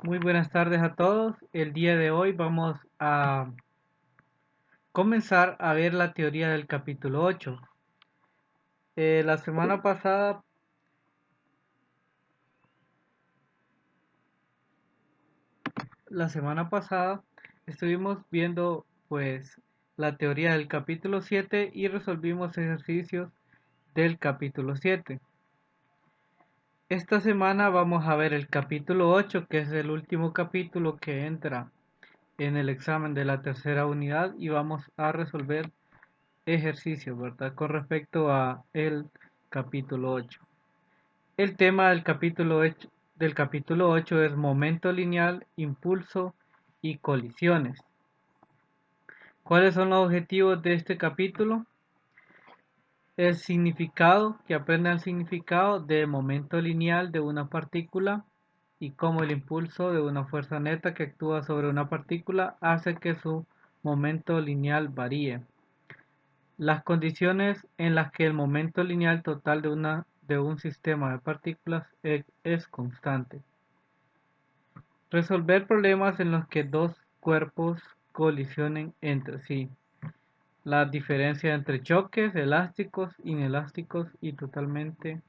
Muy buenas tardes a todos. El día de hoy vamos a comenzar a ver la teoría del capítulo 8. La semana pasada, la semana pasada estuvimos viendo pues la teoría del capítulo 7 y resolvimos ejercicios del capítulo 7. Esta semana vamos a ver el capítulo 8, que es el último capítulo que entra en el examen de la tercera unidad y vamos a resolver ejercicio, ¿verdad? Con respecto a el capítulo 8. El tema del capítulo 8 es momento lineal, impulso y colisiones. ¿Cuáles son los objetivos de este capítulo? El significado, que aprendan el significado de momento lineal de una partícula y cómo el impulso de una fuerza neta que actúa sobre una partícula hace que su momento lineal varíe. Las condiciones en las que el momento lineal total de un sistema de partículas es constante. Resolver problemas en los que dos cuerpos colisionen entre sí. La diferencia entre choques elásticos, inelásticos y totalmente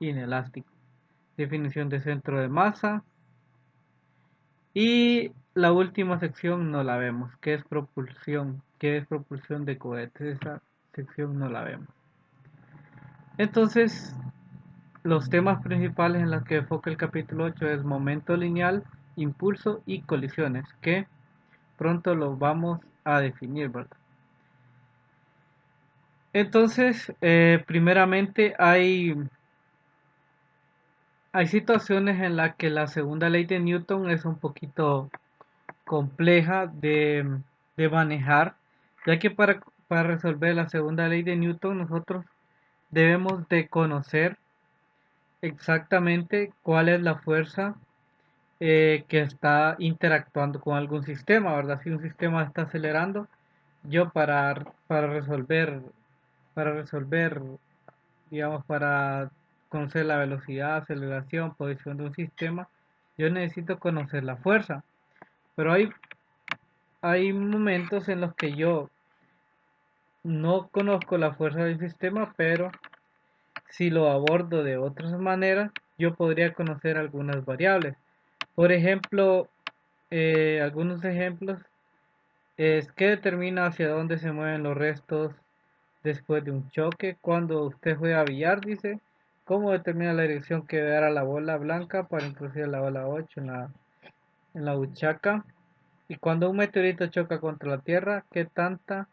inelásticos. Definición de centro de masa. Y la última sección no la vemos, que es propulsión. ¿Qué es propulsión de cohetes? Esa sección no la vemos. Entonces, los temas principales en los que enfoca el capítulo 8 es momento lineal, impulso y colisiones, que pronto los vamos a definir, ¿verdad? Entonces, primeramente hay situaciones en las que la segunda ley de Newton es un poquito compleja de manejar, ya que para resolver la segunda ley de Newton nosotros debemos de conocer exactamente cuál es la fuerza que está interactuando con algún sistema, ¿verdad? Si un sistema está acelerando, yo para resolver, digamos, para conocer la velocidad, aceleración, posición de un sistema, yo necesito conocer la fuerza. Pero hay momentos en los que yo no conozco la fuerza del sistema, pero si lo abordo de otras maneras, yo podría conocer algunas variables. Por ejemplo, algunos ejemplos es que determina hacia dónde se mueven los restos después de un choque. Cuando usted juega billar, dice, ¿cómo determina la dirección que dará la bola blanca para introducir la bola 8 en la buchaca? Y cuando un meteorito choca contra la Tierra, ¿qué tanta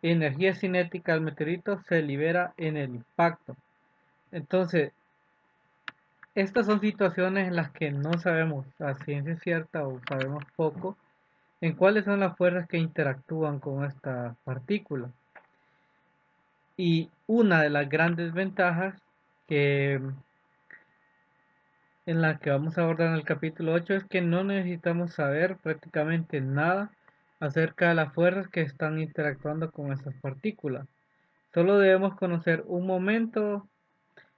energía cinética del meteorito se libera en el impacto? Entonces, estas son situaciones en las que no sabemos a ciencia cierta o sabemos poco en cuáles son las fuerzas que interactúan con esta partícula. Y una de las grandes ventajas que en la que vamos a abordar en el capítulo 8 es que no necesitamos saber prácticamente nada acerca de las fuerzas que están interactuando con estas partículas. Solo debemos conocer un momento,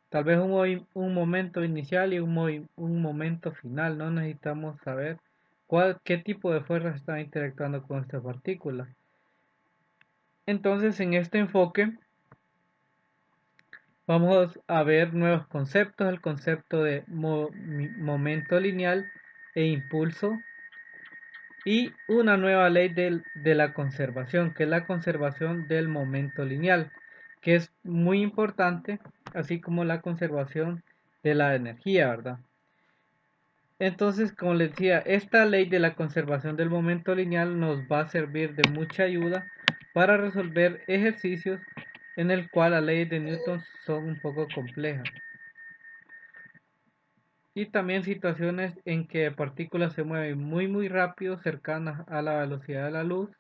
tal vez un momento inicial y un momento final. No necesitamos saber qué tipo de fuerzas están interactuando con esta partícula. Entonces, en este enfoque, vamos a ver nuevos conceptos, el concepto de momento lineal e impulso y una nueva ley de la conservación, que es la conservación del momento lineal, que es muy importante, así como la conservación de la energía, ¿verdad? Entonces, como les decía, esta ley de la conservación del momento lineal nos va a servir de mucha ayuda para resolver ejercicios en el cual las leyes de Newton son un poco complejas. Y también situaciones en que partículas se mueven muy rápido, cercanas a la velocidad de la luz.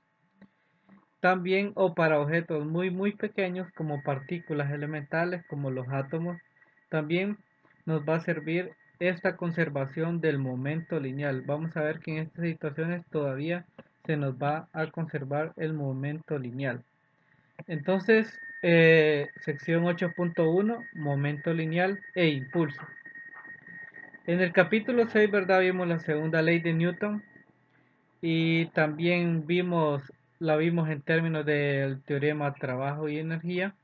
También o para objetos muy pequeños como partículas elementales como los átomos. También nos va a servir esta conservación del momento lineal. Vamos a ver que en estas situaciones todavía se nos va a conservar el momento lineal. Entonces, sección 8.1, momento lineal e impulso. En el capítulo 6, ¿verdad? Vimos la segunda ley de Newton y también la vimos en términos del teorema trabajo y energía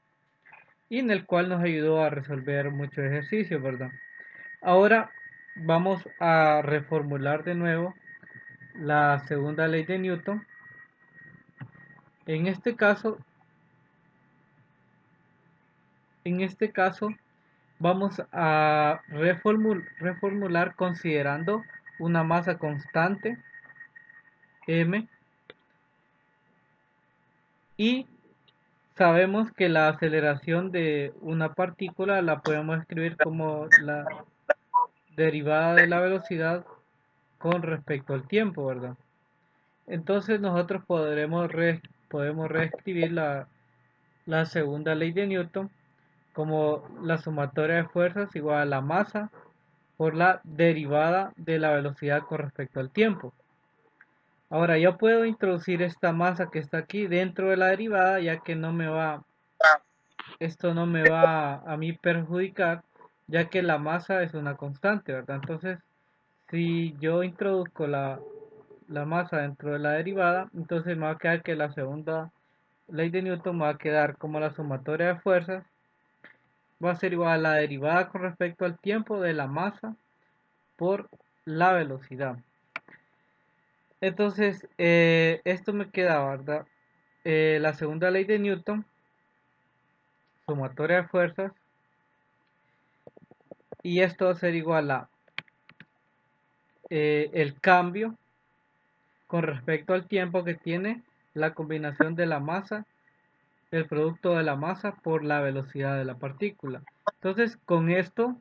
y en el cual nos ayudó a resolver muchos ejercicios, ¿verdad? Ahora vamos a reformular de nuevo la segunda ley de Newton. En este caso, vamos a reformular considerando una masa constante m y sabemos que la aceleración de una partícula la podemos escribir como la derivada de la velocidad con respecto al tiempo, ¿verdad? Entonces nosotros podemos reescribir la segunda ley de Newton como la sumatoria de fuerzas igual a la masa por la derivada de la velocidad con respecto al tiempo. Ahora yo puedo introducir esta masa que está aquí dentro de la derivada, ya que esto no me va a mí perjudicar, ya que la masa es una constante, ¿verdad? Entonces, si yo introduzco la masa dentro de la derivada, entonces me va a quedar que la segunda ley de Newton me va a quedar como la sumatoria de fuerzas va a ser igual a la derivada con respecto al tiempo de la masa por la velocidad. Entonces, esto me queda, ¿verdad? La segunda ley de Newton, sumatoria de fuerzas, y esto va a ser igual a el cambio con respecto al tiempo que tiene la combinación de la masa, el producto de la masa por la velocidad de la partícula. Entonces, con esto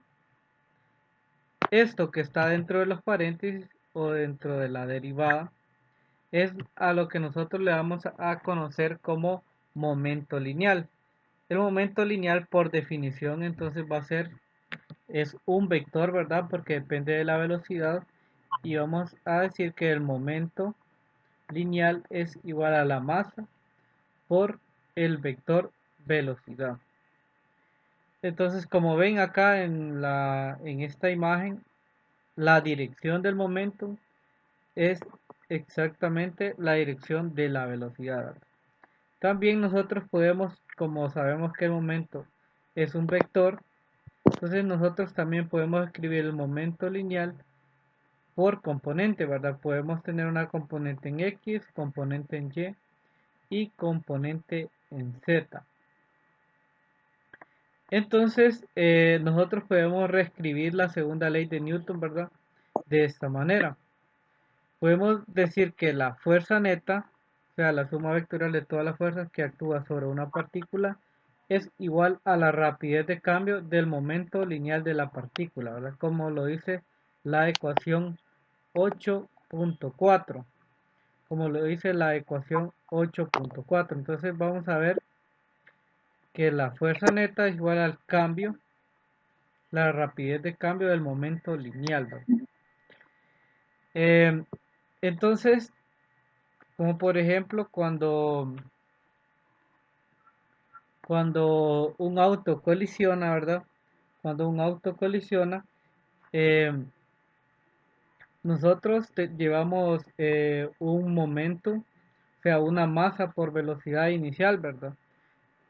que está dentro de los paréntesis o dentro de la derivada, es a lo que nosotros le vamos a conocer como momento lineal. El momento lineal por definición entonces es un vector, ¿verdad? Porque depende de la velocidad y vamos a decir que el momento lineal es igual a la masa por el vector velocidad. Entonces, como ven acá en esta imagen, la dirección del momento es exactamente la dirección de la velocidad. También nosotros podemos, como sabemos que el momento es un vector, entonces nosotros también podemos escribir el momento lineal por componente, ¿verdad? Podemos tener una componente en X, componente en Y y componente en Z. Entonces, nosotros podemos reescribir la segunda ley de Newton, ¿verdad? De esta manera. Podemos decir que la fuerza neta, o sea, la suma vectorial de todas las fuerzas que actúa sobre una partícula, es igual a la rapidez de cambio del momento lineal de la partícula, ¿verdad? Como lo dice la ecuación 8.4. Como lo dice la ecuación 8.4. Entonces vamos a ver que la fuerza neta es igual al cambio, la rapidez de cambio del momento lineal, ¿verdad? Eh, entonces, como por ejemplo cuando un auto colisiona, ¿verdad? Cuando un auto colisiona, eh, nosotros llevamos un momento, o sea, una masa por velocidad inicial, ¿verdad?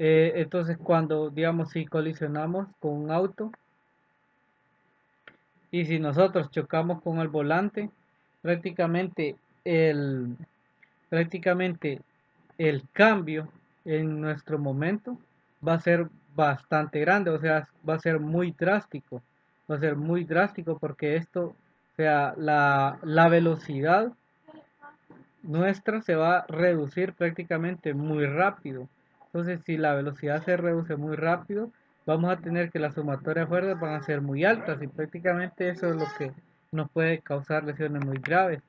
Entonces, cuando, digamos, si colisionamos con un auto y si nosotros chocamos con el volante, prácticamente el, prácticamente el cambio en nuestro momento va a ser bastante grande, o sea, va a ser muy drástico, va a ser muy drástico porque o sea, la velocidad nuestra se va a reducir prácticamente muy rápido. Entonces, si la velocidad se reduce muy rápido, vamos a tener que las sumatorias de fuerzas van a ser muy altas y prácticamente eso es lo que nos puede causar lesiones muy graves.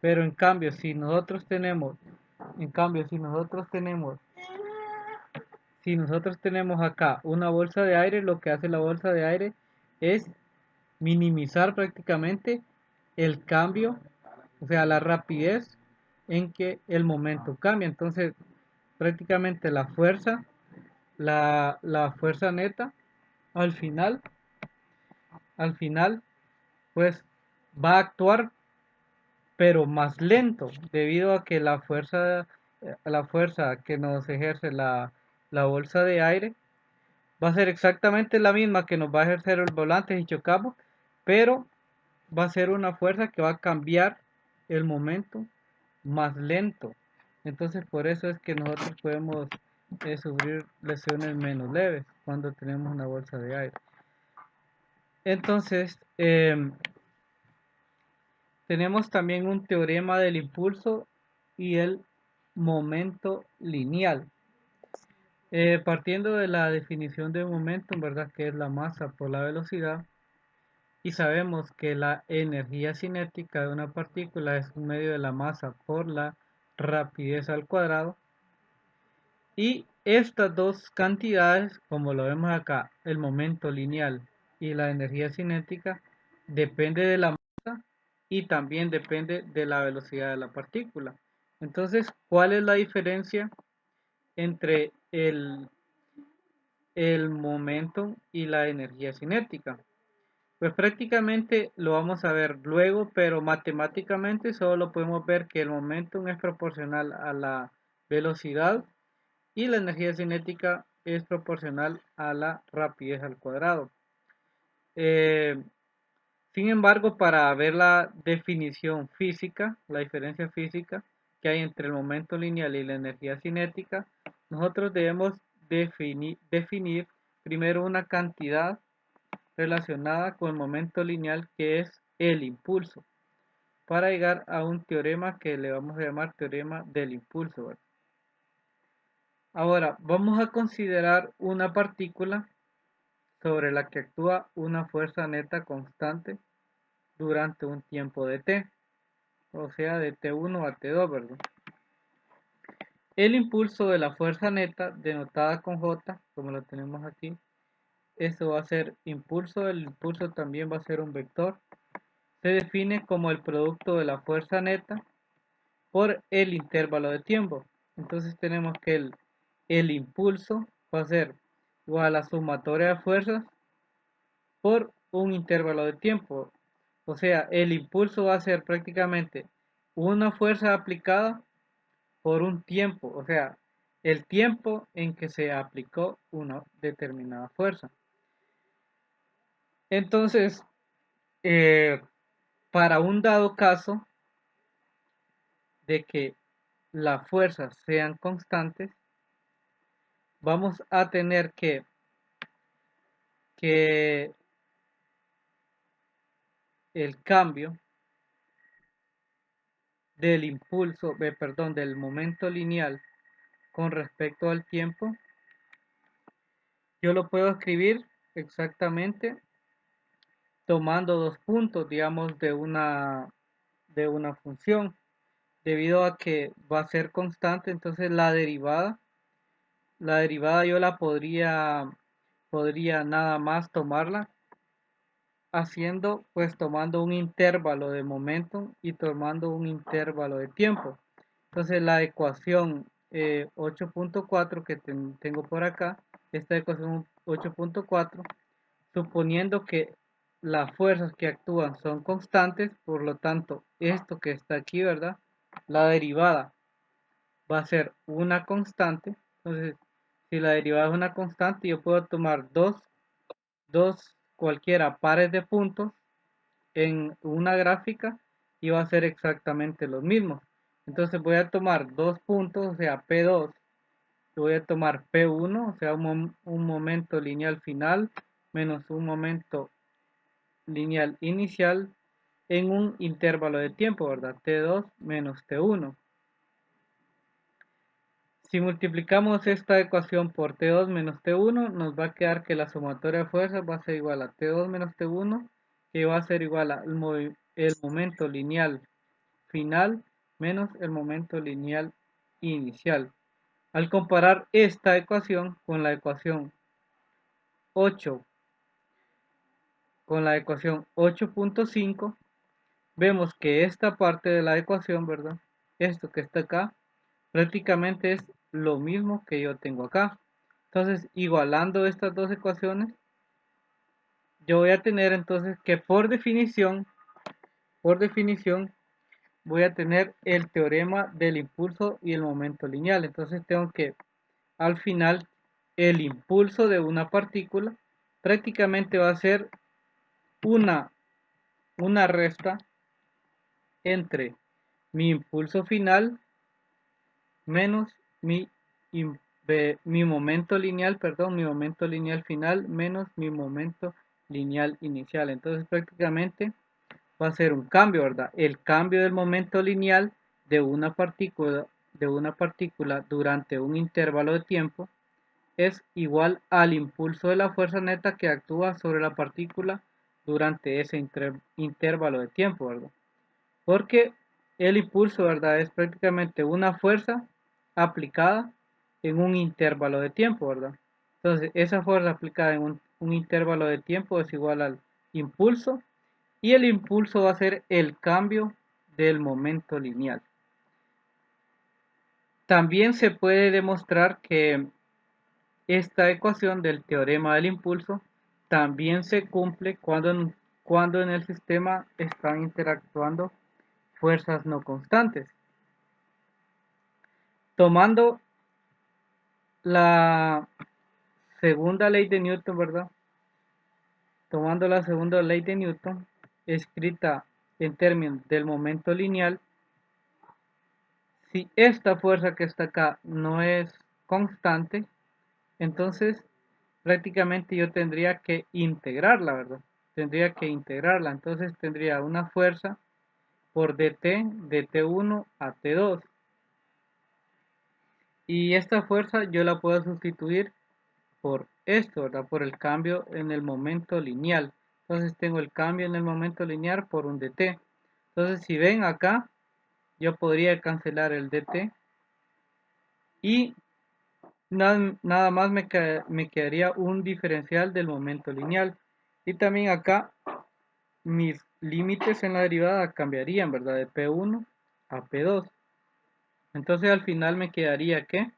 Pero en cambio, si nosotros tenemos acá una bolsa de aire, lo que hace la bolsa de aire es minimizar prácticamente el cambio, o sea, la rapidez en que el momento cambia. Entonces, prácticamente la fuerza neta, al final, al final pues va a actuar pero más lento, debido a que la fuerza que nos ejerce la bolsa de aire va a ser exactamente la misma que nos va a ejercer el volante si chocamos, pero va a ser una fuerza que va a cambiar el momento más lento. Entonces por eso es que nosotros podemos sufrir lesiones menos leves cuando tenemos una bolsa de aire. Entonces, tenemos también un teorema del impulso y el momento lineal. Partiendo de la definición de momento, ¿verdad? Que es la masa por la velocidad, y sabemos que la energía cinética de una partícula es un medio de la masa por la rapidez al cuadrado. Y estas dos cantidades, como lo vemos acá, el momento lineal y la energía cinética, depende de la masa y también depende de la velocidad de la partícula. Entonces, ¿cuál es la diferencia entre el momento y la energía cinética? Pues prácticamente lo vamos a ver luego, pero matemáticamente solo podemos ver que el momentum es proporcional a la velocidad y la energía cinética es proporcional a la rapidez al cuadrado. Eh, Sin embargo, para ver la definición física, la diferencia física que hay entre el momento lineal y la energía cinética, nosotros debemos definir primero una cantidad relacionada con el momento lineal, que es el impulso, para llegar a un teorema que le vamos a llamar teorema del impulso, ¿verdad? Ahora, vamos a considerar una partícula sobre la que actúa una fuerza neta constante durante un tiempo de t, o sea, de t1 a t2, ¿verdad? El impulso de la fuerza neta, denotada con j, como lo tenemos aquí, esto va a ser impulso, el impulso también va a ser un vector, se define como el producto de la fuerza neta por el intervalo de tiempo. Entonces tenemos que el impulso va a ser igual a la sumatoria de fuerzas por un intervalo de tiempo. O sea, el impulso va a ser prácticamente una fuerza aplicada por un tiempo, o sea, el tiempo en que se aplicó una determinada fuerza. Entonces, eh, para un dado caso de que las fuerzas sean constantes, vamos a tener que el cambio del impulso, perdón, del momento lineal con respecto al tiempo, yo lo puedo escribir exactamente tomando dos puntos, digamos, de una función, debido a que va a ser constante. Entonces la derivada yo la podría nada más tomarla pues tomando un intervalo de momento y tomando un intervalo de tiempo. Entonces la ecuación 8.4 que tengo por acá, esta ecuación 8.4, suponiendo que las fuerzas que actúan son constantes, por lo tanto esto que está aquí, ¿verdad? La derivada va a ser una constante. Entonces, si la derivada es una constante, yo puedo tomar dos cualquiera pares de puntos en una gráfica y va a ser exactamente los mismos. Entonces voy a tomar dos puntos, o sea, P2, y voy a tomar P1, o sea, un momento lineal final menos un momento lineal inicial en un intervalo de tiempo, ¿verdad? T2 menos T1. Si multiplicamos esta ecuación por T2 menos T1, nos va a quedar que la sumatoria de fuerzas va a ser igual a T2 menos T1, que va a ser igual al el momento lineal final menos el momento lineal inicial. Al comparar esta ecuación con la ecuación 8, con la ecuación 8.5, vemos que esta parte de la ecuación, ¿verdad? Esto que está acá, prácticamente es lo mismo que yo tengo acá. Entonces, igualando estas dos ecuaciones, yo voy a tener entonces que por definición, voy a tener el teorema del impulso y el momento lineal. Entonces tengo que, al final, el impulso de una partícula prácticamente va a ser una, una resta entre mi impulso final menos mi, mi momento lineal, perdón, mi momento lineal final menos mi momento lineal inicial. Entonces prácticamente va a ser un cambio, ¿verdad? El cambio del momento lineal de una partícula durante un intervalo de tiempo es igual al impulso de la fuerza neta que actúa sobre la partícula durante ese intervalo de tiempo, ¿verdad? Porque el impulso, ¿verdad? Es prácticamente una fuerza aplicada en un intervalo de tiempo, ¿verdad? Entonces, esa fuerza aplicada en un intervalo de tiempo es igual al impulso y el impulso va a ser el cambio del momento lineal. También se puede demostrar que esta ecuación del teorema del impulso también se cumple cuando en el sistema están interactuando fuerzas no constantes. Tomando la segunda ley de Newton, ¿verdad? Tomando la segunda ley de Newton, escrita en términos del momento lineal, si esta fuerza que está acá no es constante, entonces prácticamente yo tendría que integrarla, ¿verdad? Tendría que integrarla, entonces tendría una fuerza por dt de T1 a T2. Y esta fuerza yo la puedo sustituir por esto, ¿verdad? Por el cambio en el momento lineal. Entonces tengo el cambio en el momento lineal por un dt. Entonces si ven acá, yo podría cancelar el dt y nada más me quedaría un diferencial del momento lineal. Y también acá mis límites en la derivada cambiarían, ¿verdad? De P1 a P2. Entonces al final me quedaría que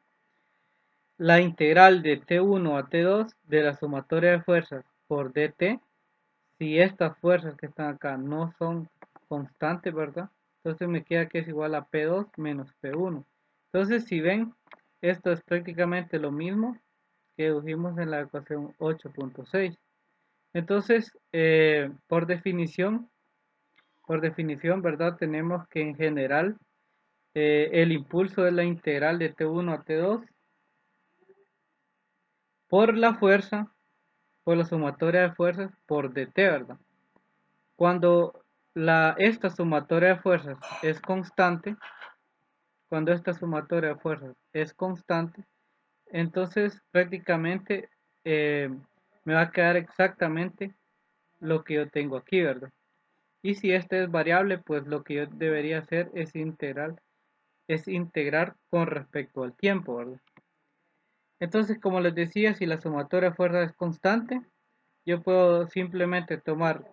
la integral de T1 a T2 de la sumatoria de fuerzas por dt, si estas fuerzas que están acá no son constantes, ¿verdad? Entonces me queda que es igual a P2 menos P1. Entonces si ven, esto es prácticamente lo mismo que dedujimos en la ecuación 8.6. Entonces, por definición, ¿verdad? Tenemos que en general el impulso es la integral de T1 a T2 por la fuerza, por la sumatoria de fuerzas por dt, ¿verdad? Cuando esta sumatoria de fuerzas es constante, cuando esta sumatoria de fuerzas es constante, entonces prácticamente eh, me va a quedar exactamente lo que yo tengo aquí, ¿verdad? Y si esta es variable, pues lo que yo debería hacer es integrar con respecto al tiempo, ¿verdad? Entonces, como les decía, si la sumatoria de fuerzas es constante, yo puedo simplemente tomar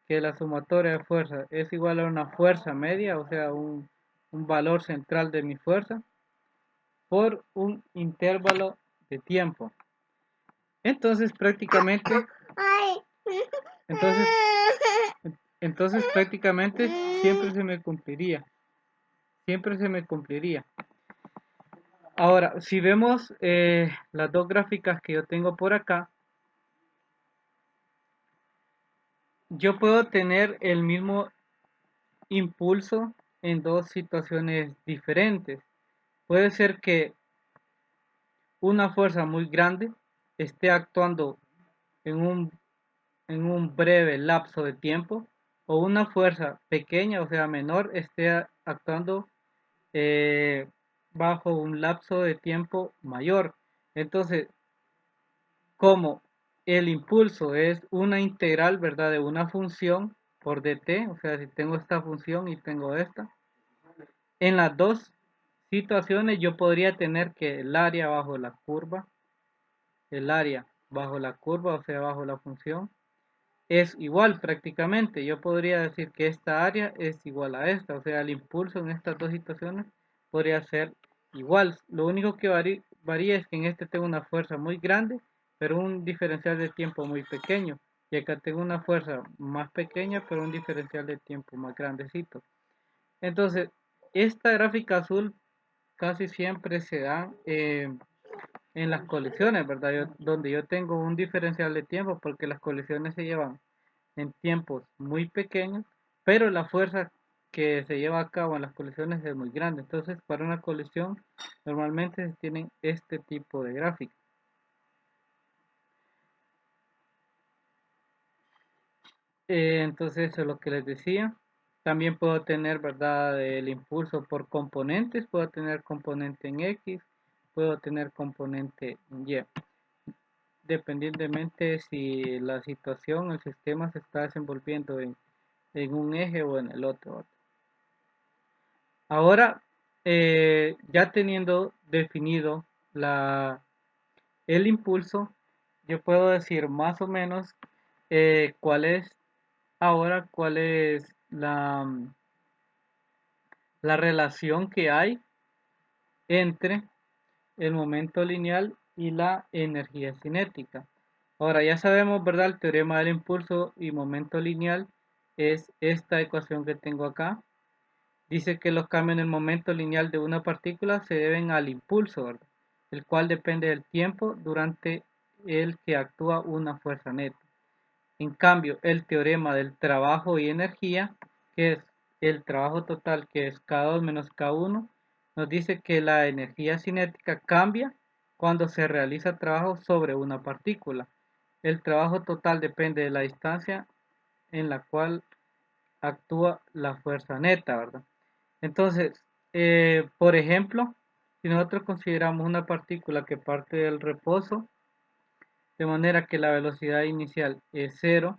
que la sumatoria de fuerzas es igual a una fuerza media, o sea, un valor central de mi fuerza, por un intervalo de tiempo. Entonces, entonces, entonces prácticamente siempre se me cumpliría. Siempre se me cumpliría. Ahora, si vemos las dos gráficas que yo tengo por acá, yo puedo tener el mismo impulso en dos situaciones diferentes. Puede ser que una fuerza muy grande esté actuando en en un breve lapso de tiempo o una fuerza pequeña, o sea, menor, esté actuando eh, bajo un lapso de tiempo mayor. Entonces, como el impulso es una integral, ¿verdad? De una función por dt, o sea, si tengo esta función y tengo esta, en las dos situaciones yo podría tener que el área bajo la curva, el área bajo la curva, o sea, bajo la función, es igual prácticamente. Yo podría decir que esta área es igual a esta, o sea, el impulso en estas dos situaciones podría ser igual. Lo único que varía es que en este tengo una fuerza muy grande, pero un diferencial de tiempo muy pequeño. Y acá tengo una fuerza más pequeña, pero un diferencial de tiempo más grandecito. Entonces, esta gráfica azul casi siempre se da en las colisiones, ¿verdad? Donde yo tengo un diferencial de tiempo, porque las colisiones se llevan en tiempos muy pequeños, pero la fuerza que se lleva a cabo en las colisiones es muy grande. Entonces, para una colisión, normalmente se tienen este tipo de gráfica. Entonces, eso es lo que les decía. También puedo tener, ¿verdad? El impulso por componentes. Puedo tener componente en X, puedo tener componente en Y. Dependientemente si la situación, el sistema se está desenvolviendo en un eje o en el otro. Ahora, ya teniendo definido el impulso, yo puedo decir más o menos cuál es la relación que hay entre el momento lineal y la energía cinética. Ahora ya sabemos, ¿verdad? El teorema del impulso y momento lineal es esta ecuación que tengo acá. Dice que los cambios en el momento lineal de una partícula se deben al impulso, ¿verdad? El cual depende del tiempo durante el que actúa una fuerza neta. En cambio, el teorema del trabajo y energía, que es el trabajo total, que es K2 menos K1, nos dice que la energía cinética cambia cuando se realiza trabajo sobre una partícula. El trabajo total depende de la distancia en la cual actúa la fuerza neta, ¿verdad? Entonces, por ejemplo, si nosotros consideramos una partícula que parte del reposo, de manera que la velocidad inicial es cero,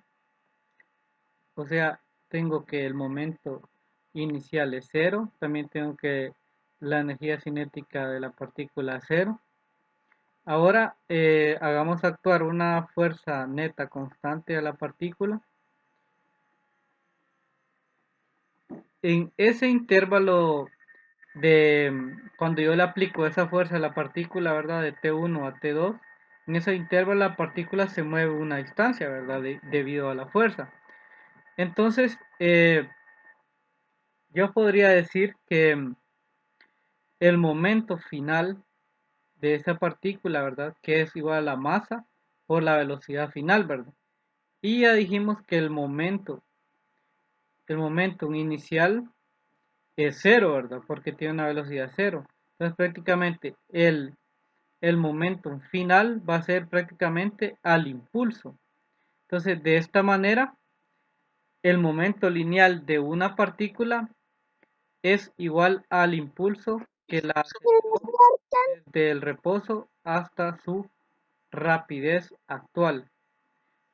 o sea, tengo que el momento inicial es cero, también tengo que la energía cinética de la partícula es cero. Ahora hagamos actuar una fuerza neta constante a la partícula. En ese intervalo de cuando yo le aplico esa fuerza a la partícula, ¿verdad? De T1 a T2, en ese intervalo la partícula se mueve una distancia, ¿verdad? Debido a la fuerza. Entonces, yo podría decir que el momento final de esa partícula, ¿verdad? Que es igual a la masa por la velocidad final, ¿verdad? Y ya dijimos que el momento inicial es cero, ¿verdad? Porque tiene una velocidad cero. Entonces prácticamente el momento final va a ser prácticamente al impulso. Entonces de esta manera el momento lineal de una partícula es igual al impulso que la aceleró desde el reposo hasta su rapidez actual.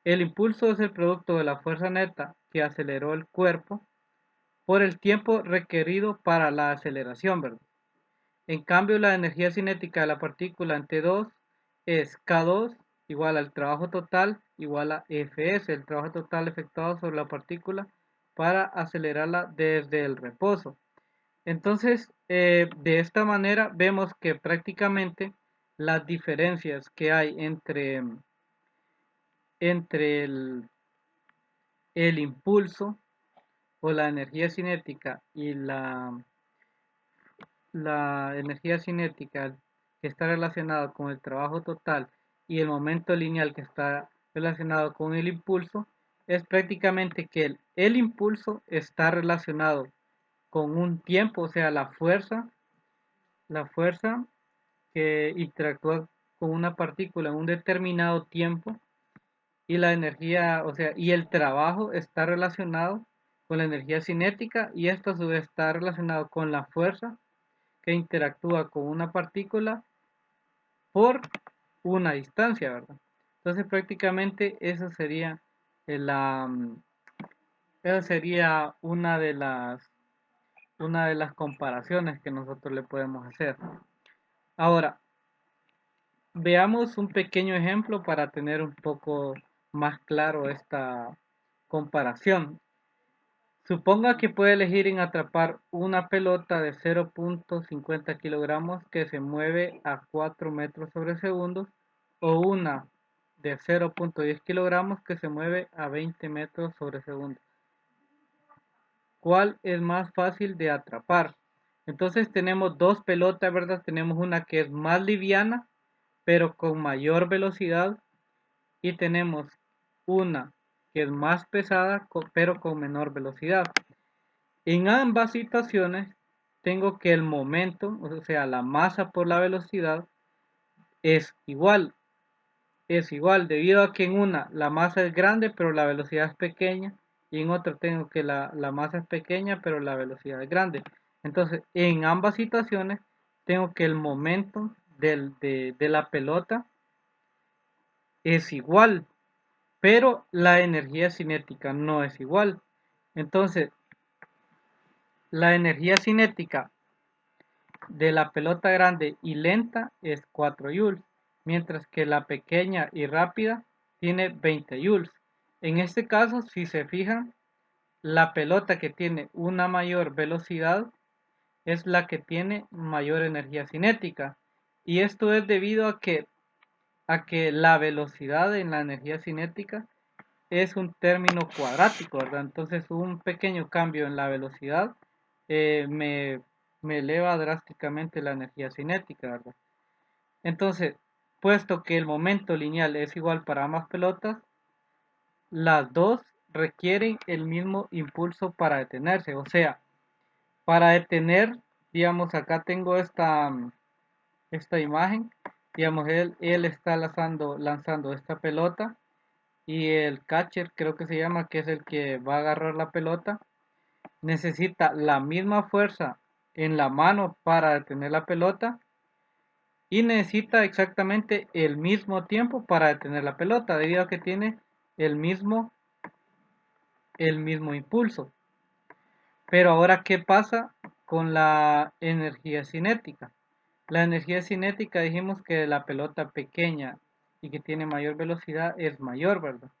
El impulso es el producto de la fuerza neta que aceleró el cuerpo por el tiempo requerido para la aceleración, ¿verdad? En cambio, la energía cinética de la partícula en T2 es K2 igual al trabajo total igual a Fs, el trabajo total efectuado sobre la partícula para acelerarla desde el reposo. Entonces, de esta manera vemos que prácticamente las diferencias que hay entre el impulso o la energía cinética y la energía cinética que está relacionada con el trabajo total y el momento lineal que está relacionado con el impulso, es prácticamente que el impulso está relacionado con un tiempo, o sea, la fuerza que interactúa con una partícula en un determinado tiempo y la energía, o sea, y el trabajo está relacionado con la energía cinética y esto a su vez está relacionado con la fuerza que interactúa con una partícula por una distancia, ¿verdad? Entonces prácticamente la, esa sería una de las comparaciones que nosotros le podemos hacer. Ahora, veamos un pequeño ejemplo para tener un poco más claro esta comparación. Suponga que puede elegir en atrapar una pelota de 0.50 kilogramos que se mueve a 4 metros sobre segundo o una de 0.10 kilogramos que se mueve a 20 metros sobre segundo. ¿Cuál es más fácil de atrapar? Entonces tenemos dos pelotas, ¿verdad? Tenemos una que es más liviana, pero con mayor velocidad, y tenemos una que es más pesada, pero con menor velocidad. En ambas situaciones tengo que el momento, o sea, la masa por la velocidad, es igual. Es igual, debido a que en una la masa es grande, pero la velocidad es pequeña, y en otra tengo que la masa es pequeña, pero la velocidad es grande. Entonces, en ambas situaciones, tengo que el momento de la pelota es igual, pero la energía cinética no es igual. Entonces, la energía cinética de la pelota grande y lenta es 4 joules, mientras que la pequeña y rápida tiene 20 joules. En este caso, si se fijan, la pelota que tiene una mayor velocidad es la que tiene mayor energía cinética. Y esto es debido a que la velocidad en la energía cinética es un término cuadrático, ¿verdad? Entonces un pequeño cambio en la velocidad eh, me, me eleva drásticamente la energía cinética, ¿verdad? Entonces, puesto que el momento lineal es igual para ambas pelotas, las dos requieren el mismo impulso para detenerse. O sea, para detener, digamos, acá tengo esta imagen, digamos, él está lanzando esta pelota, y el catcher, creo que se llama, que es el que va a agarrar la pelota, necesita la misma fuerza en la mano para detener la pelota, y necesita exactamente el mismo tiempo para detener la pelota, debido a que tiene el mismo, el mismo impulso. Pero ahora, ¿qué pasa con la energía cinética? La energía cinética, dijimos que la pelota pequeña y que tiene mayor velocidad es mayor, ¿verdad?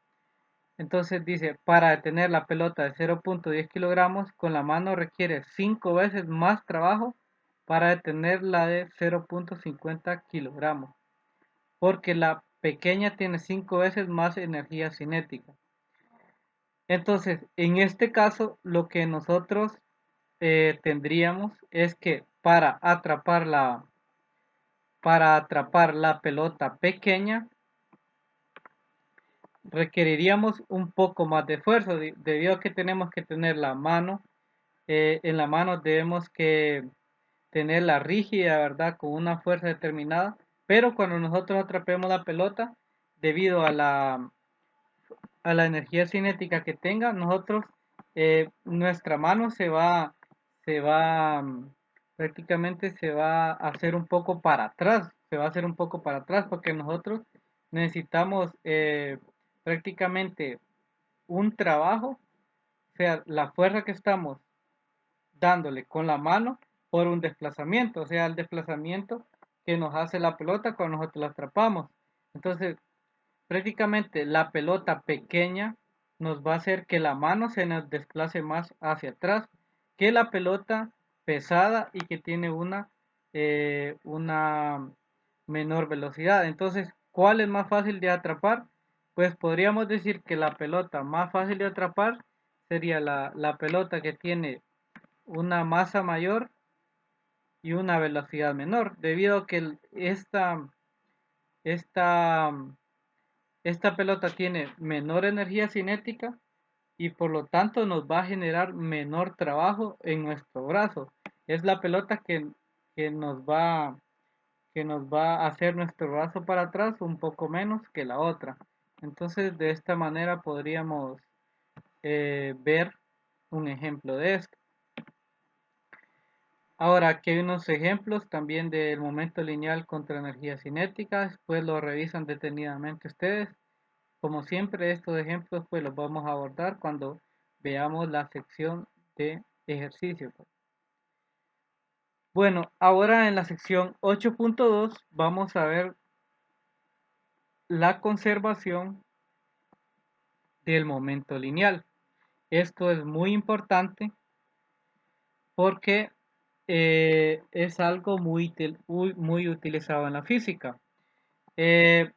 Entonces dice, para detener la pelota de 0.10 kilogramos con la mano requiere 5 veces más trabajo para detener la de 0.50 kilogramos, porque la pequeña tiene 5 veces más energía cinética. Entonces, en este caso, lo que nosotros tendríamos es que para atrapar la pelota pequeña, requeriríamos un poco más de esfuerzo, debido a que tenemos que tener la mano, en la mano debemos que tenerla rígida, ¿verdad? Con una fuerza determinada, pero cuando nosotros atrapemos la pelota, debido a la energía cinética que tenga, nosotros, nuestra mano se va, prácticamente se va a hacer un poco para atrás, se va a hacer un poco para atrás, porque nosotros necesitamos prácticamente un trabajo, o sea, la fuerza que estamos dándole con la mano por un desplazamiento, o sea, el desplazamiento que nos hace la pelota cuando nosotros la atrapamos. Entonces, prácticamente la pelota pequeña nos va a hacer que la mano se nos desplace más hacia atrás que la pelota pesada y que tiene una menor velocidad. Entonces, ¿cuál es más fácil de atrapar? Pues podríamos decir que la pelota más fácil de atrapar sería la pelota que tiene una masa mayor y una velocidad menor, debido a que esta, esta pelota tiene menor energía cinética, y por lo tanto nos va a generar menor trabajo en nuestro brazo. Es la pelota que nos va, que nos va a hacer nuestro brazo para atrás un poco menos que la otra. Entonces, de esta manera podríamos ver un ejemplo de esto. Ahora, aquí hay unos ejemplos también del momento lineal contra energía cinética, después lo revisan detenidamente ustedes. Como siempre, estos ejemplos pues los vamos a abordar cuando veamos la sección de ejercicios. Bueno, ahora en la sección 8.2 vamos a ver la conservación del momento lineal. Esto es muy importante porque es algo muy utilizado en la física. Eh,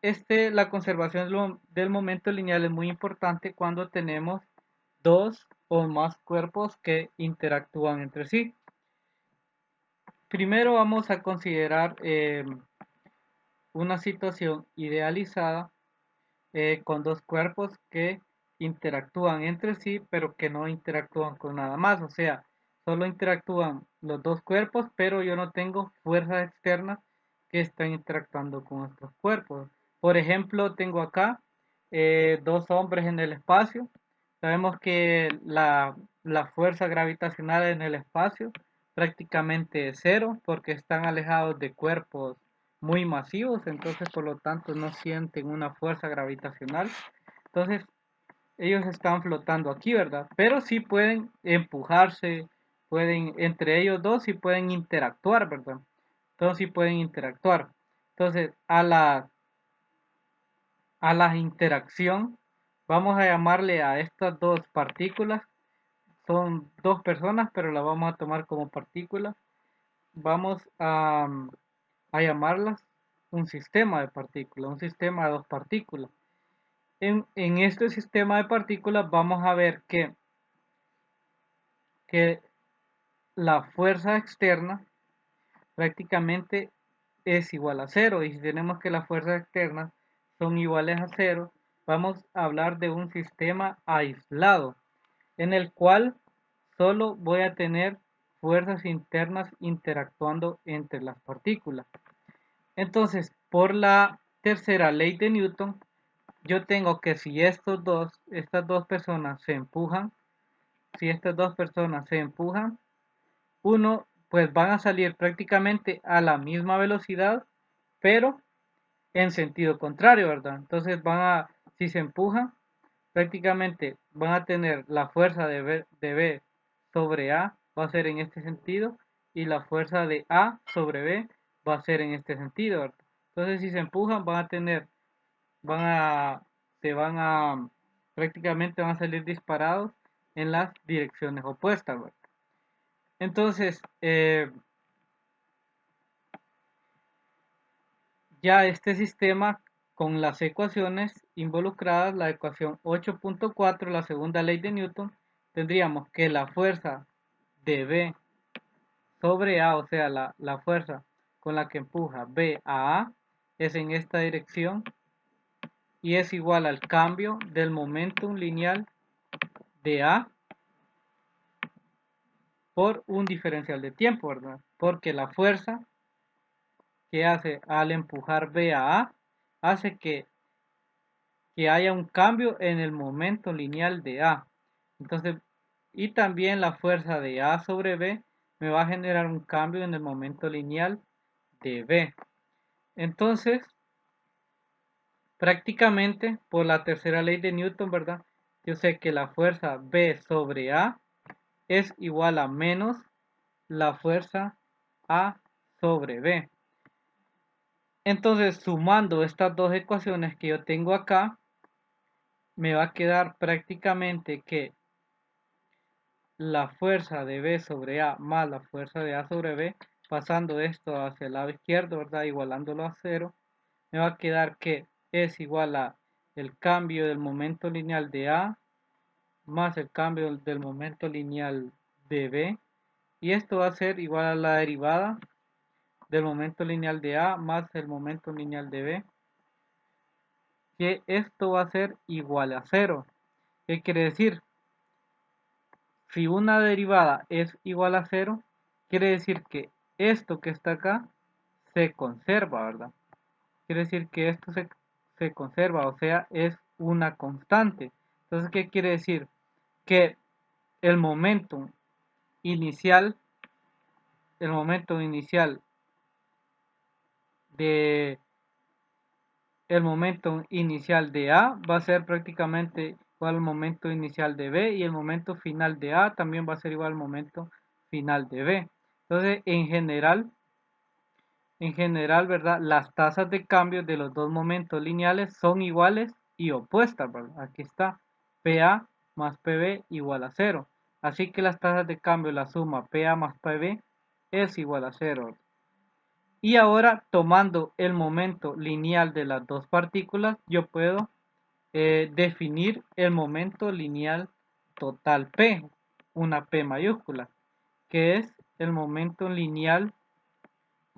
la conservación del momento lineal es muy importante cuando tenemos dos o más cuerpos que interactúan entre sí. Primero vamos a considerar una situación idealizada con dos cuerpos que interactúan entre sí, pero que no interactúan con nada más. O sea, solo interactúan los dos cuerpos, pero yo no tengo fuerzas externas que están interactuando con estos cuerpos. Por ejemplo, tengo acá dos hombres en el espacio. Sabemos que la fuerza gravitacional en el espacio prácticamente es cero porque están alejados de cuerpos muy masivos, entonces por lo tanto no sienten una fuerza gravitacional. Entonces ellos están flotando aquí, ¿verdad? Pero sí pueden empujarse, pueden, entre ellos dos sí pueden interactuar, ¿verdad? Entonces sí pueden interactuar. Entonces a la interacción vamos a llamarle a estas dos partículas, son dos personas, pero las vamos a tomar como partículas. Vamos a llamarlas un sistema de partículas, un sistema de dos partículas. En este sistema de partículas vamos a ver que la fuerza externa prácticamente es igual a cero. Y si tenemos que las fuerzas externas son iguales a cero, vamos a hablar de un sistema aislado, en el cual solo voy a tener fuerzas internas interactuando entre las partículas. Entonces, por la tercera ley de Newton, yo tengo que si estas dos personas se empujan, si estas dos personas se empujan, uno, pues van a salir prácticamente a la misma velocidad, pero en sentido contrario, ¿verdad? Entonces si se empujan, prácticamente van a tener la fuerza de B sobre A, va a ser en este sentido, y la fuerza de A sobre B va a ser en este sentido, ¿verdad? Entonces, si se empujan, van a, se van a, prácticamente van a salir disparados en las direcciones opuestas, ¿verdad? Entonces, ya este sistema con las ecuaciones involucradas, la ecuación 8.4, la segunda ley de Newton, tendríamos que la fuerza de B sobre A, o sea, la fuerza con la que empuja B a es en esta dirección y es igual al cambio del momentum lineal de A por un diferencial de tiempo, ¿verdad? Porque la fuerza que hace al empujar B a A hace que haya un cambio en el momento lineal de A. Entonces, y también la fuerza de A sobre B me va a generar un cambio en el momento lineal de B. Entonces, prácticamente por la tercera ley de Newton, ¿verdad? Yo sé que la fuerza B sobre A es igual a menos la fuerza A sobre B. Entonces, sumando estas dos ecuaciones que yo tengo acá, me va a quedar prácticamente que la fuerza de B sobre A más la fuerza de A sobre B, pasando esto hacia el lado izquierdo, ¿verdad? Igualándolo a cero, me va a quedar que es igual a el cambio del momento lineal de A más el cambio del momento lineal de B, y esto va a ser igual a la derivada del momento lineal de A más el momento lineal de B, que esto va a ser igual a cero. ¿Qué quiere decir? Si una derivada es igual a cero, quiere decir que esto que está acá se conserva, ¿verdad? Quiere decir que esto se conserva, o sea, es una constante. Entonces, ¿qué quiere decir? Que el momento inicial, el momento inicial de el momento inicial de A va a ser prácticamente igual al momento inicial de B y el momento final de A también va a ser igual al momento final de B. Entonces, en general, ¿verdad? Las tasas de cambio de los dos momentos lineales son iguales y opuestas, ¿verdad? Aquí está, PA más PB igual a cero. Así que las tasas de cambio, la suma PA más PB es igual a cero. Y ahora, tomando el momento lineal de las dos partículas, yo puedo definir el momento lineal total P, una P mayúscula, que es el momento lineal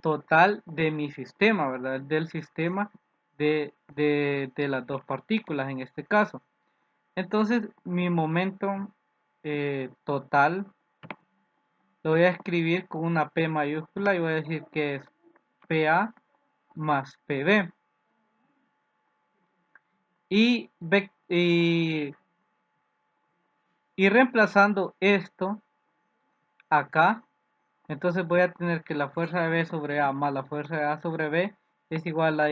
total de mi sistema, ¿verdad? Del sistema de las dos partículas en este caso. Entonces, mi momento total lo voy a escribir con una P mayúscula y voy a decir que es PA más PB. Y, y reemplazando esto acá, entonces voy a tener que la fuerza de B sobre A más la fuerza de A sobre B es igual a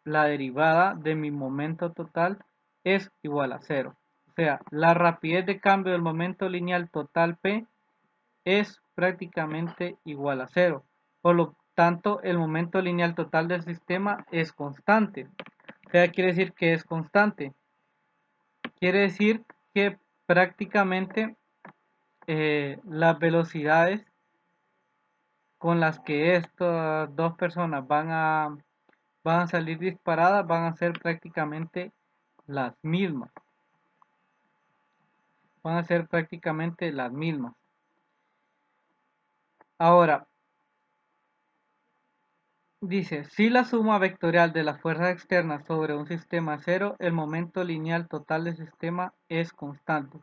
la derivada de mi momento total es igual a cero. O sea, la rapidez de cambio del momento lineal total P es prácticamente igual a cero. Por lo tanto, el momento lineal total del sistema es constante. O sea, quiere decir que es constante. Quiere decir que prácticamente las velocidades con las que estas dos personas van a salir disparadas van a ser prácticamente las mismas. Van a ser prácticamente las mismas. Ahora, dice, si la suma vectorial de las fuerzas externas sobre un sistema cero, el momento lineal total del sistema es constante.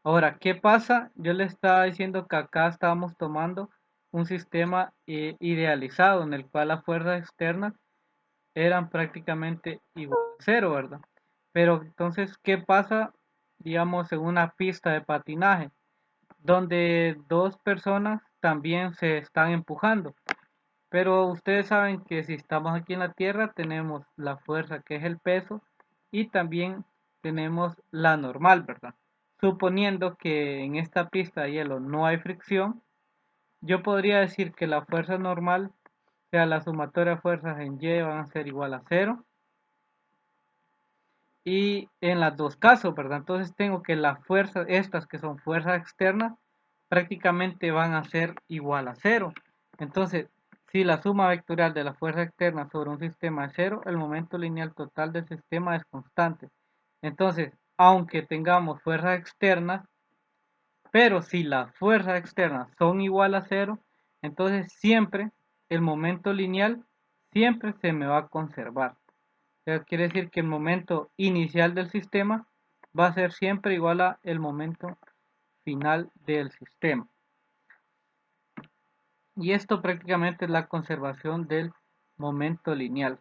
Ahora, ¿qué pasa? Yo le estaba diciendo que acá estábamos tomando un sistema idealizado en el cual las fuerzas externas eran prácticamente igual a cero, ¿verdad? Pero entonces, ¿qué pasa, digamos, en una pista de patinaje, donde dos personas también se están empujando? Pero ustedes saben que si estamos aquí en la Tierra, tenemos la fuerza que es el peso y también tenemos la normal, ¿verdad? Suponiendo que en esta pista de hielo no hay fricción, yo podría decir que la fuerza normal, o sea, la sumatoria de fuerzas en Y van a ser igual a cero. Y en los dos casos, ¿verdad? Entonces tengo que las fuerzas, estas que son fuerzas externas, prácticamente van a ser igual a cero. Entonces, si la suma vectorial de la fuerza externa sobre un sistema es cero, el momento lineal total del sistema es constante. Entonces, aunque tengamos fuerzas externas, pero si las fuerzas externas son igual a cero, entonces siempre el momento lineal siempre se me va a conservar. O sea, quiere decir que el momento inicial del sistema va a ser siempre igual a el momento final del sistema. Y esto prácticamente es la conservación del momento lineal.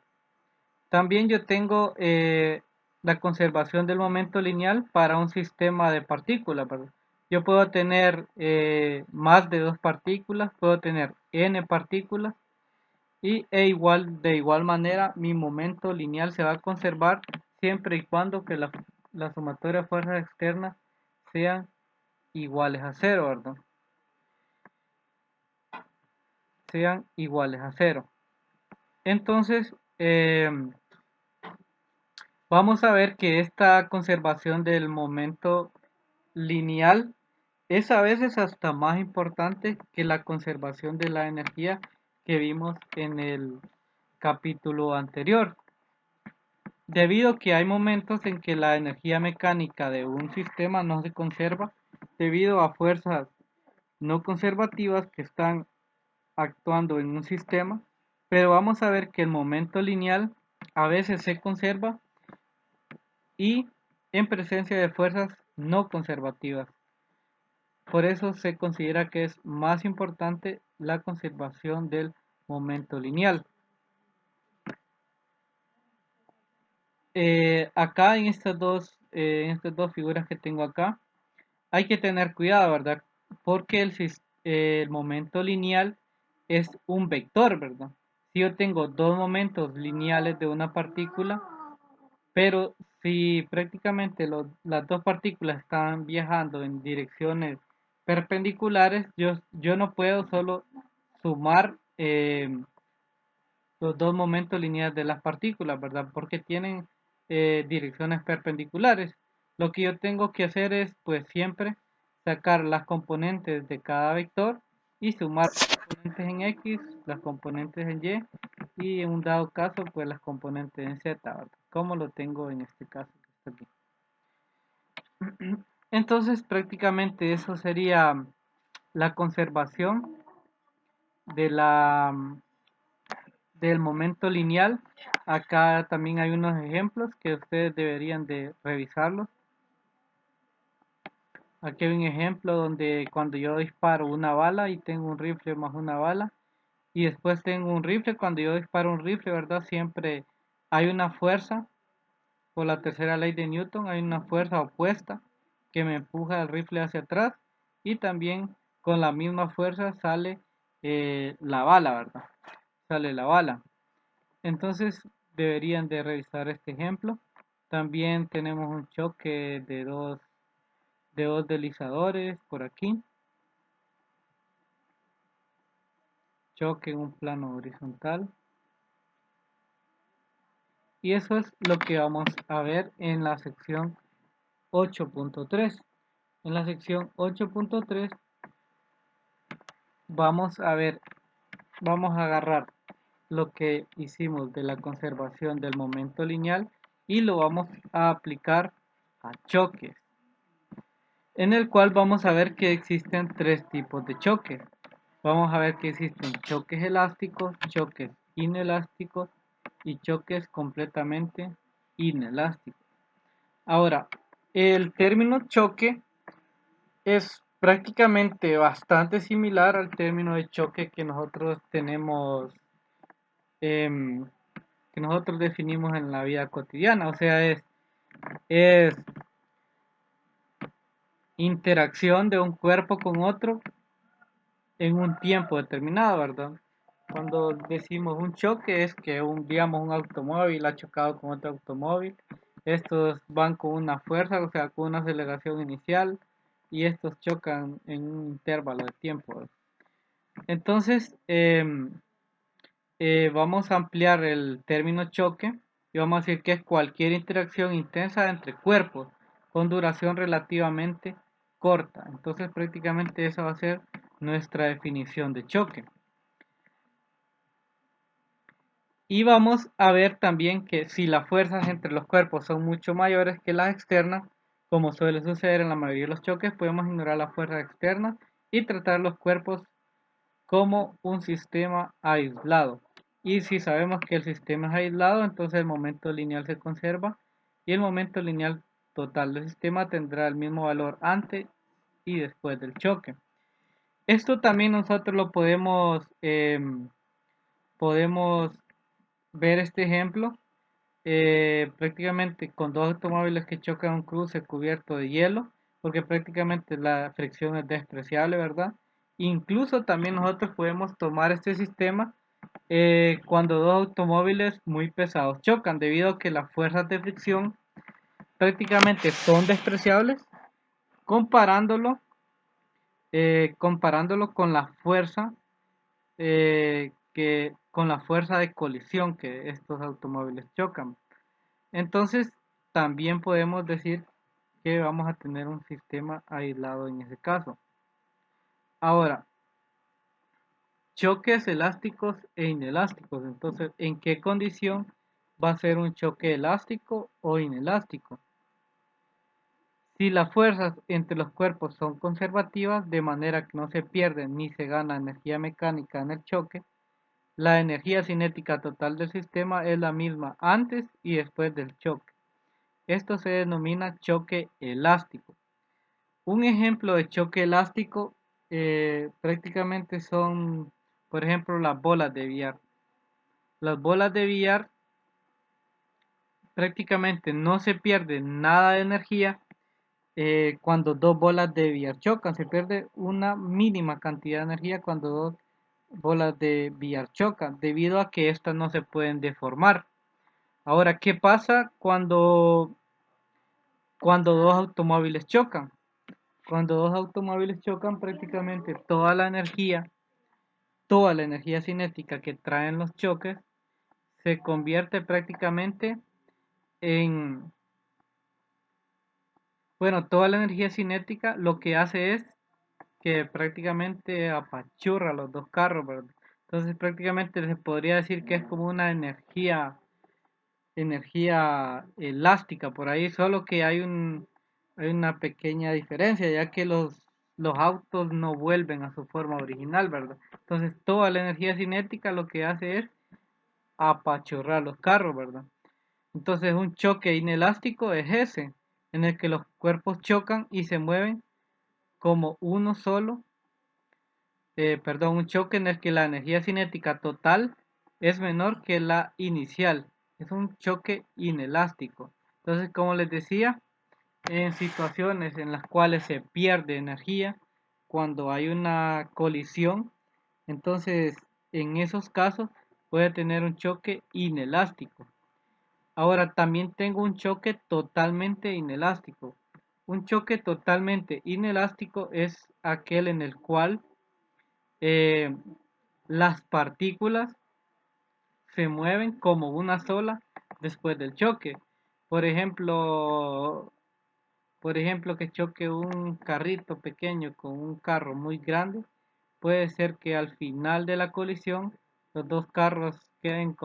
También yo tengo la conservación del momento lineal para un sistema de partículas, ¿verdad? Yo puedo tener más de dos partículas, puedo tener n partículas y de igual manera mi momento lineal se va a conservar siempre y cuando que la sumatoria de fuerzas externas sean iguales a cero, ¿verdad? Sean iguales a cero. Entonces, vamos a ver que esta conservación del momento lineal es a veces hasta más importante que la conservación de la energía que vimos en el capítulo anterior, debido a que hay momentos en que la energía mecánica de un sistema no se conserva debido a fuerzas no conservativas que están actuando en un sistema, pero vamos a ver que el momento lineal a veces se conserva y en presencia de fuerzas no conservativas. Por eso se considera que es más importante la conservación del momento lineal. Acá en estas dos figuras que tengo acá, hay que tener cuidado, ¿verdad? Porque el momento lineal es un vector, ¿verdad? Si yo tengo dos momentos lineales de una partícula, pero si prácticamente las dos partículas están viajando en direcciones perpendiculares, yo no puedo solo sumar los dos momentos lineales de las partículas, ¿verdad? Porque tienen direcciones perpendiculares. Lo que yo tengo que hacer es, pues siempre, sacar las componentes de cada vector y sumar las componentes en X, las componentes en Y en un dado caso pues las componentes en Z, ¿verdad? Como lo tengo en este caso que está aquí. Entonces prácticamente eso sería la conservación de del momento lineal. Acá también hay unos ejemplos que ustedes deberían de revisarlos. Aquí hay un ejemplo donde cuando yo disparo una bala y tengo un rifle más una bala y después tengo un rifle, cuando yo disparo un rifle, ¿verdad? Siempre hay una fuerza, por la tercera ley de Newton, hay una fuerza opuesta que me empuja el rifle hacia atrás y también con la misma fuerza sale la bala, ¿verdad? Sale la bala. Entonces deberían de revisar este ejemplo. También tenemos un choque de dos deslizadores por aquí. Choque en un plano horizontal. Y eso es lo que vamos a ver en la sección 8.3. En la sección 8.3 vamos a ver, vamos a agarrar lo que hicimos de la conservación del momento lineal y lo vamos a aplicar a choques, en el cual vamos a ver que existen tres tipos de choques. Vamos a ver que existen choques elásticos, choques inelásticos y choques completamente inelásticos. Ahora, el término choque es prácticamente bastante similar al término de choque que nosotros tenemos, em, que nosotros definimos en la vida cotidiana. O sea, es interacción de un cuerpo con otro en un tiempo determinado, ¿verdad? Cuando decimos un choque es que digamos, un automóvil ha chocado con otro automóvil. Estos van con una fuerza, o sea, con una aceleración inicial y estos chocan en un intervalo de tiempo. Entonces, vamos a ampliar el término choque y vamos a decir que es cualquier interacción intensa entre cuerpos con duración relativamente corta. Entonces, prácticamente esa va a ser nuestra definición de choque. Y vamos a ver también que si las fuerzas entre los cuerpos son mucho mayores que las externas, como suele suceder en la mayoría de los choques, podemos ignorar las fuerzas externas y tratar los cuerpos como un sistema aislado. Y si sabemos que el sistema es aislado, entonces el momento lineal se conserva y el momento lineal total del sistema tendrá el mismo valor antes y después del choque. Esto también nosotros lo podemos ver este ejemplo prácticamente con dos automóviles que chocan un cruce cubierto de hielo, porque prácticamente la fricción es despreciable, ¿verdad? Incluso también nosotros podemos tomar este sistema cuando dos automóviles muy pesados chocan, debido a que las fuerzas de fricción prácticamente son despreciables, comparándolo, comparándolo con la fuerza con la fuerza de colisión que estos automóviles chocan. Entonces, también podemos decir que vamos a tener un sistema aislado en ese caso. Ahora, choques elásticos e inelásticos. Entonces, ¿en qué condición va a ser un choque elástico o inelástico? Si las fuerzas entre los cuerpos son conservativas, de manera que no se pierde ni se gana energía mecánica en el choque, la energía cinética total del sistema es la misma antes y después del choque. Esto se denomina choque elástico. Un ejemplo de choque elástico prácticamente son, por ejemplo, las bolas de billar. Las bolas de billar prácticamente no se pierde nada de energía cuando dos bolas de billar chocan. Se pierde una mínima cantidad de energía cuando dos bolas de billar chocan, debido a que estas no se pueden deformar. Ahora, ¿qué pasa cuando dos automóviles chocan? Cuando dos automóviles chocan, prácticamente toda la energía cinética que traen los choques, se convierte prácticamente en, bueno, toda la energía cinética lo que hace es que prácticamente apachurra los dos carros, ¿verdad? Entonces prácticamente se podría decir que es como una energía elástica por ahí, solo que hay una pequeña diferencia, ya que los autos no vuelven a su forma original, ¿verdad? Entonces toda la energía cinética lo que hace es apachurrar los carros, ¿verdad? Entonces un choque inelástico es ese, en el que los cuerpos chocan y se mueven como uno solo, un choque en el que la energía cinética total es menor que la inicial. Es un choque inelástico. Entonces, como les decía, en situaciones en las cuales se pierde energía, cuando hay una colisión, entonces en esos casos puede tener un choque inelástico. Ahora también tengo un choque totalmente inelástico. Un choque totalmente inelástico es aquel en el cual eh, las partículas se mueven como una sola después del choque. Por ejemplo, por ejemplo, que choque un carrito pequeño con un carro muy grande, puede ser que al final de la colisión los dos carros queden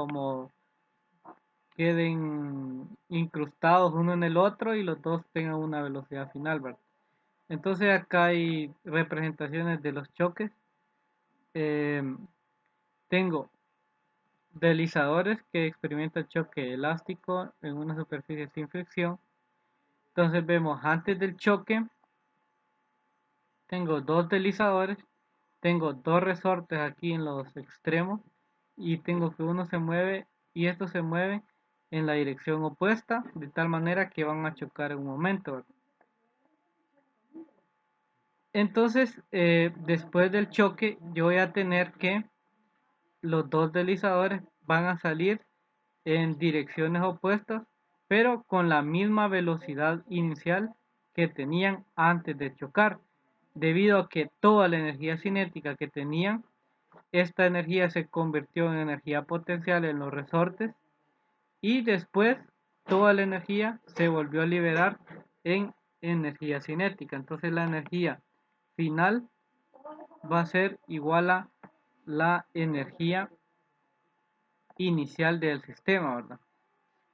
incrustados uno en el otro y los dos tengan una velocidad final, ¿verdad? Entonces acá hay representaciones de los choques. Eh, Tengo deslizadores que experimentan choque elástico en una superficie sin fricción. Entonces vemos antes del choque, tengo dos deslizadores, tengo dos resortes aquí en los extremos y tengo que uno se mueve y estos se mueven en la dirección opuesta de tal manera que van a chocar en un momento, ¿verdad? Entonces, después del choque, yo voy a tener que los dos deslizadores van a salir en direcciones opuestas, pero con la misma velocidad inicial que tenían antes de chocar, debido a que toda la energía cinética que tenían, esta energía se convirtió en energía potencial en los resortes y después toda la energía se volvió a liberar en energía cinética. Entonces la energía final va a ser igual a la energía inicial del sistema, ¿verdad?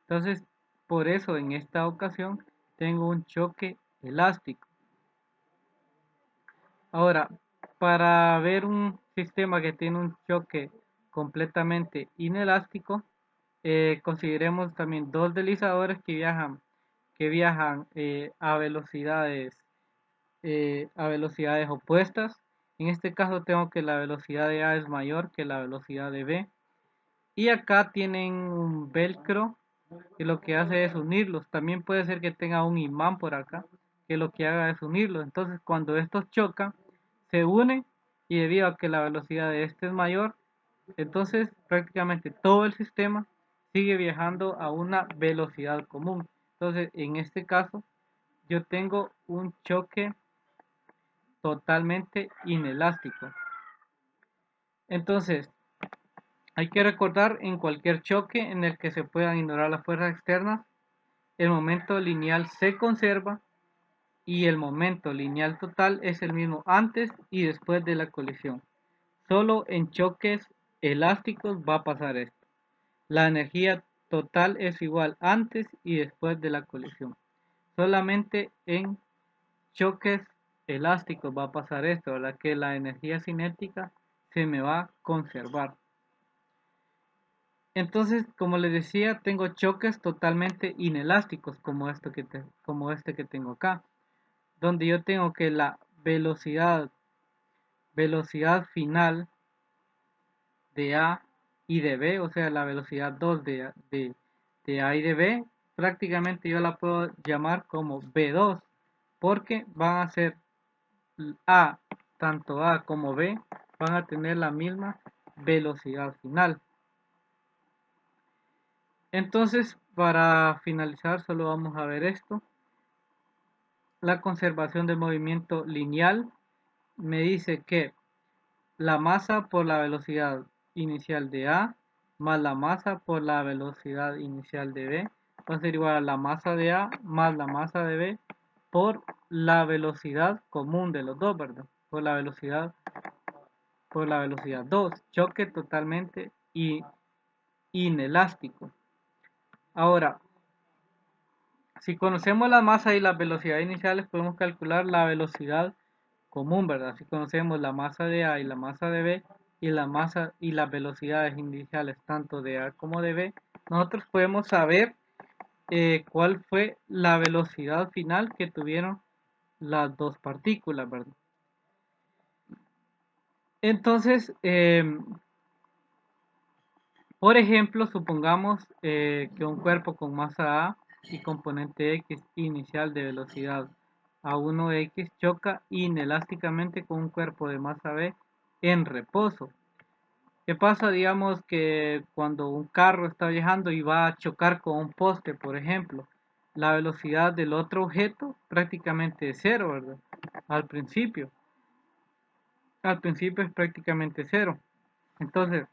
Entonces, por eso en esta ocasión tengo un choque elástico. Ahora, para ver un sistema que tiene un choque completamente inelástico, consideremos también dos deslizadores que viajan a velocidades opuestas. En este caso tengo que la velocidad de A es mayor que la velocidad de B. Y acá tienen un velcro que lo que hace es unirlos. También puede ser que tenga un imán por acá que lo que haga es unirlos. Entonces cuando estos chocan, se unen y debido a que la velocidad de este es mayor, entonces prácticamente todo el sistema sigue viajando a una velocidad común. Entonces en este caso yo tengo un choque totalmente inelástico. Entonces hay que recordar en cualquier choque en el que se puedan ignorar las fuerzas externas, el momento lineal se conserva y el momento lineal total es el mismo antes y después de la colisión. Solo en choques elásticos va a pasar esto. La energía total es igual antes y después de la colisión. Solamente en choques elásticos va a pasar esto, ¿verdad? Que la energía cinética se me va a conservar. Entonces, como les decía, tengo choques totalmente inelásticos como este que tengo acá, donde yo tengo que la velocidad final de A y de B, o sea, la velocidad 2 de A y de B, prácticamente yo la puedo llamar como B2, porque van a ser A, tanto A como B, van a tener la misma velocidad final. Entonces, para finalizar, solo vamos a ver esto. La conservación del movimiento lineal me dice que la masa por la velocidad inicial de A más la masa por la velocidad inicial de B va a ser igual a la masa de A más la masa de B por la velocidad común de los dos, ¿verdad? por la velocidad 2, choque totalmente inelástico. Ahora, si conocemos la masa y las velocidades iniciales, podemos calcular la velocidad común, ¿verdad? Si conocemos la masa de A y la masa de B y la masa y las velocidades iniciales tanto de A como de B, nosotros podemos saber cuál fue la velocidad final que tuvieron las dos partículas, ¿verdad? Entonces, por ejemplo, supongamos que un cuerpo con masa A y componente X inicial de velocidad A1X choca inelásticamente con un cuerpo de masa B en reposo. ¿Qué pasa? Digamos que cuando un carro está viajando y va a chocar con un poste, por ejemplo, la velocidad del otro objeto prácticamente es cero, ¿verdad? Al principio. Al principio es prácticamente cero. Entonces,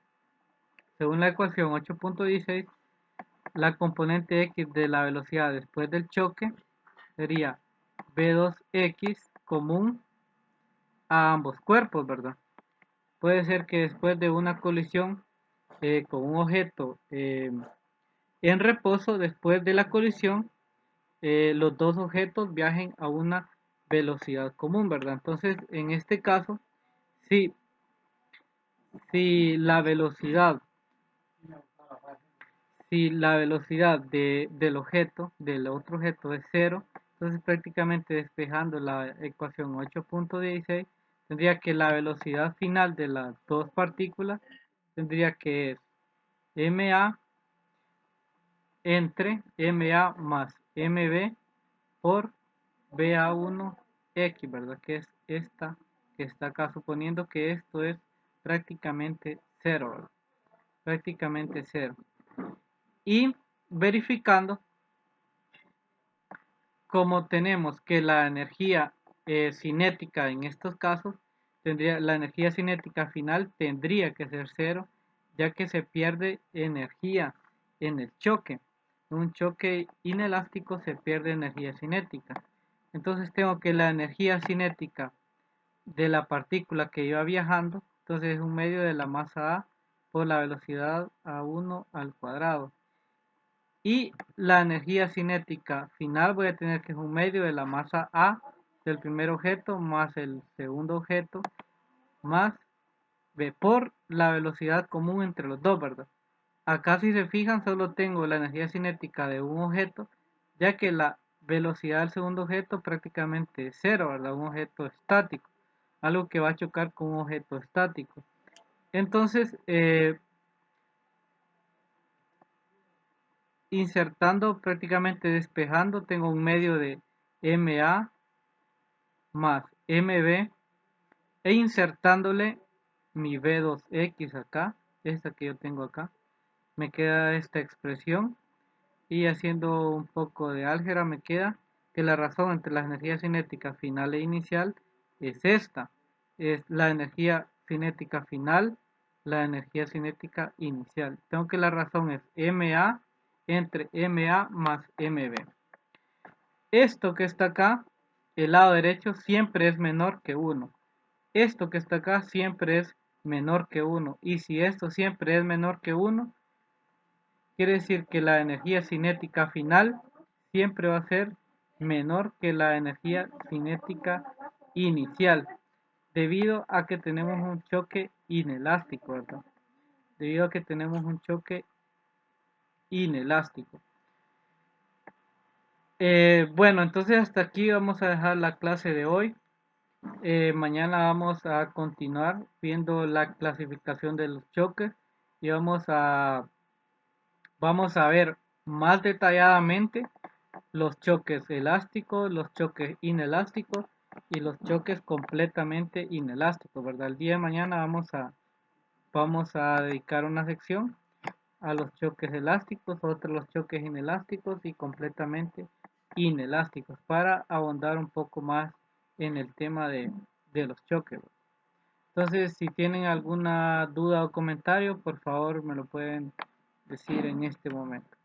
según la ecuación 8.16, la componente X de la velocidad después del choque sería V2X común a ambos cuerpos, ¿verdad? Puede ser que después de una colisión con un objeto en reposo, después de la colisión, los dos objetos viajen a una velocidad común, ¿verdad? Entonces, en este caso, si, si la velocidad si la velocidad del objeto, del otro objeto es cero, entonces prácticamente despejando la ecuación 8.16, tendría que la velocidad final de las dos partículas tendría que es ma entre ma más mb por ba1x, ¿verdad? Que es esta que está acá, suponiendo que esto es prácticamente cero, ¿verdad? Prácticamente cero. Y verificando, como tenemos que la energía cinética en estos casos, la energía cinética final tendría que ser cero, ya que se pierde energía en el choque. En un choque inelástico se pierde energía cinética. Entonces tengo que la energía cinética de la partícula que iba viajando, entonces es un medio de la masa A por la velocidad A1 al cuadrado. Y la energía cinética final voy a tener que es un medio de la masa A del primer objeto más el segundo objeto más B por la velocidad común entre los dos, ¿verdad? Acá si se fijan solo tengo la energía cinética de un objeto, ya que la velocidad del segundo objeto prácticamente es cero, ¿verdad? Un objeto estático, algo que va a chocar con un objeto estático. Entonces, insertando prácticamente despejando, tengo un medio de MA más MB e insertándole mi B2X acá, esta que yo tengo acá, me queda esta expresión y haciendo un poco de álgebra me queda que la razón entre la energía cinética final e inicial es esta, es la energía cinética final, la energía cinética inicial. Tengo que la razón es MA entre MA más MB. Esto que está acá, el lado derecho siempre es menor que 1. Esto que está acá siempre es menor que 1. Y si esto siempre es menor que 1, quiere decir que la energía cinética final siempre va a ser menor que la energía cinética inicial, debido a que tenemos un choque inelástico, ¿verdad? Debido a que tenemos un choque inelástico. Bueno, entonces hasta aquí vamos a dejar la clase de hoy. Mañana vamos a continuar viendo la clasificación de los choques y vamos a ver más detalladamente los choques elásticos, los choques inelásticos y los choques completamente inelásticos, ¿verdad? El día de mañana vamos a dedicar una sección a los choques elásticos, otra a los choques inelásticos y completamente inelásticos para ahondar un poco más en el tema de los choques. Entonces, si tienen alguna duda o comentario, por favor me lo pueden decir en este momento.